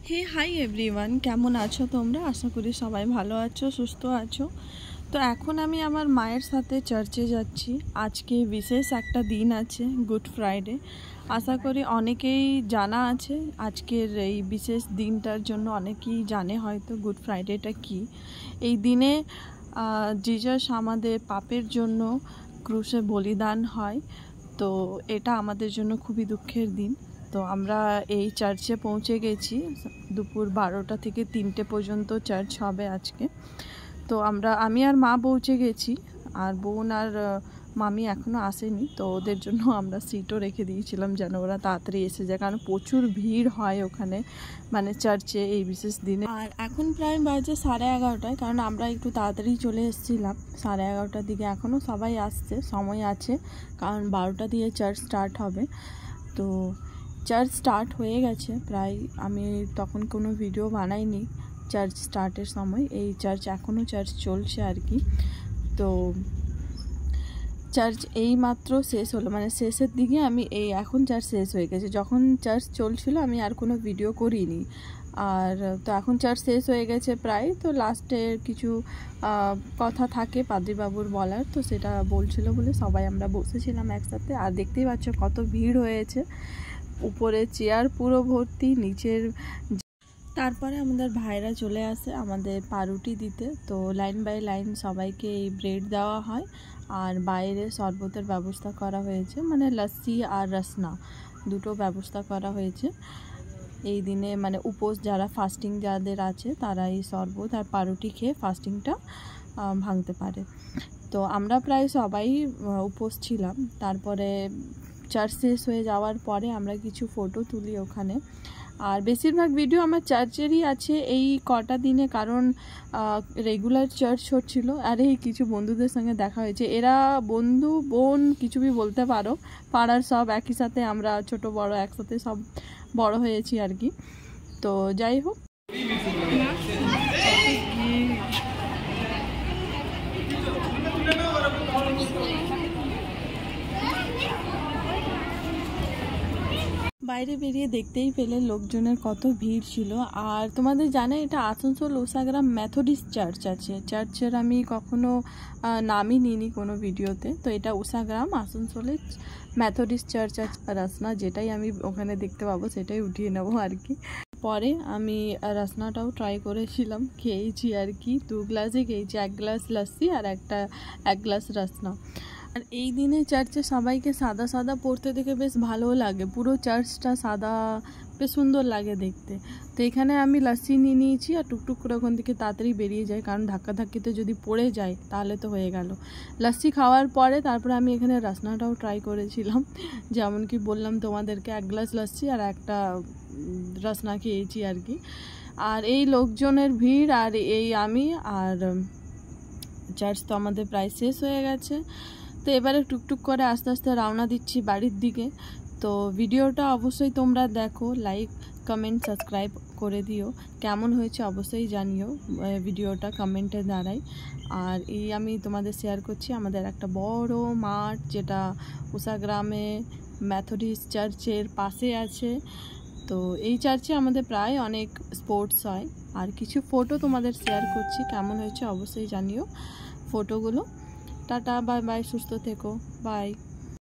হে hi everyone, কেমন আছো তোমরা? আশা করি সবাই ভালো আছো, সুস্থ আছো। তো এখন আমি আমার মায়ের সাথে চার্চে যাচ্ছি। আজকে বিশেষ একটা দিন আছে, গুড ফ্রাইডে। আশা করি অনেকেই জানা আছে আজকের এই বিশেষ দিনটার জন্য, অনেকেই জানে হয়তো গুড ফ্রাইডেটা কি। এই দিনে জিজাস আমাদের পাপের জন্য ক্রুশে বলিদান হয়। তো এটা আমাদের জন্য খুবই দুঃখের দিন। তো আমরা এই চার্চে পৌঁছে গেছি। দুপুর 12টা থেকে 3টে পর্যন্ত চার্চ হবে আজকে। তো আমি আর মা পৌঁছে গেছি, আর বোন আর মামি এখনও আসেনি। তো ওদের জন্য আমরা সিটও রেখে দিয়েছিলাম যেন ওরা তাড়াতাড়ি এসে যায়, কারণ প্রচুর ভিড় হয় ওখানে, মানে চার্চে এই বিশেষ দিনে। আর এখন প্রায় বাজে 11:30, কারণ আমরা একটু তাড়াতাড়ি চলে এসেছিলাম 11:30টার দিকে। এখনও সবাই আসছে, সময় আছে, কারণ 12টা দিয়ে চার্চ স্টার্ট হবে। তো চার্চ স্টার্ট হয়ে গেছে প্রায়। আমি তখন কোনো ভিডিও বানাইনি চার্চ স্টার্টের সময়। এই এখনও চার্চ চলছে আর কি। তো চার্চ এই মাত্র শেষ হলো, মানে শেষের দিকে এখন চার্চ শেষ হয়ে গেছে। যখন চার্চ চলছিল আমি আর কোনো ভিডিও করিনি। আর তো এখন চার্চ শেষ হয়ে গেছে প্রায়। তো লাস্টের কিছু কথা থাকে পাদ্রীবাবুর বলার, তো সেটা বলছিল বলে সবাই আমরা বসেছিলাম একসাথে। আর দেখতেই পাচ্ছ কত ভিড় হয়েছে, উপরে চেয়ার পুরো ভর্তি, নিচের। তারপরে আমাদের ভাইরা চলে আসে আমাদের পাউরুটি দিতে। তো লাইন বাই লাইন সবাইকে এই ব্রেড দেওয়া হয়, আর বাইরে শরবতের ব্যবস্থা করা হয়েছে, মানে লস্যি আর রসনা দুটো ব্যবস্থা করা হয়েছে এই দিনে। মানে উপোস যারা, ফাস্টিং যাদের আছে, তারা এই শরবত আর পাউরুটি খেয়ে ফাস্টিংটা ভাঙতে পারে। তো আমরা প্রায় সবাই উপোস ছিলাম। তারপরে চার্চ শেষ হয়ে যাওয়ার পরে আমরা কিছু ফটো তুলি ওখানে। আর বেশিরভাগ ভিডিও আমার চার্চেরই আছে এই কটা দিনে, কারণ রেগুলার চার্চ হচ্ছিল। আর এই কিছু বন্ধুদের সঙ্গে দেখা হয়েছে, এরা বন্ধু বোন কিছু বি বলতে পারো, পাড়ার সব একই সাথে, আমরা ছোট বড় একসাথে সব বড় হয়েছি আর কি। তো যাই হোক, বাইরে বেরিয়ে দেখতেই পেলে লোকজনের কত ভিড় ছিল। আর তোমাদের জানে এটা আসানসোল উষাগ্রাম মেথডিস্ট চার্চ আছে। চার্চের আমি কখনো নামই নিইনি কোনো ভিডিওতে। তো এটা উষাগ্রাম আসানসোলের মেথডিস্ট চার্চ আছে। রসনা যেটাই আমি ওখানে দেখতে পাবো সেটাই উঠিয়ে নেবো আর কি। পরে আমি রসনাটাও ট্রাই করেছিলাম, খেয়েছি আর কি। 2 গ্লাসই খেয়েছি, 1 গ্লাস লস্যি আর এক গ্লাস রসনা। আর এই দিনে চার্চে সবাইকে সাদা সাদা পড়তে দেখে বেশ ভালোও লাগে, পুরো চার্চটা সাদা, বেশ সুন্দর লাগে দেখতে। তো এখানে আমি লস্যি নিয়ে নিয়েছি, আর টুকটুক করে ওখান থেকে তাড়াতাড়ি বেরিয়ে যায়, কারণ ধাক্কাধাক্কিতে যদি পড়ে যায় তাহলে তো হয়ে গেল। লস্যি খাওয়ার পরে তারপরে আমি এখানে রসনাটাও ট্রাই করেছিলাম, যেমন কি বললাম তোমাদেরকে, 1 গ্লাস লস্যি আর একটা রসনা খেয়েছি আর কি। আর এই লোকজনের ভিড়, আর আমি আর চার্চ তো আমাদের প্রায় শেষ হয়ে গেছে। তো এবারে টুকটুক করে আস্তে আস্তে রওনা দিচ্ছি বাড়ির দিকে। তো ভিডিওটা অবশ্যই তোমরা দেখো, লাইক কমেন্ট সাবস্ক্রাইব করে দিও। কেমন হয়েছে অবশ্যই জানিও ভিডিওটা কমেন্টে দ্বারাই। আর আমি তোমাদের শেয়ার করছি আমাদের একটা বড় মাঠ, যেটা উষাগ্রামে মেথডিস্ট চার্চের পাশে আছে। তো এই চার্চে আমাদের প্রায় অনেক স্পোর্টস হয়। আর কিছু ফটো তোমাদের শেয়ার করছি, কেমন হয়েছে অবশ্যই জানিও ফটোগুলো। টাটা, বাই বাই, সুস্থ থেকো, বাই।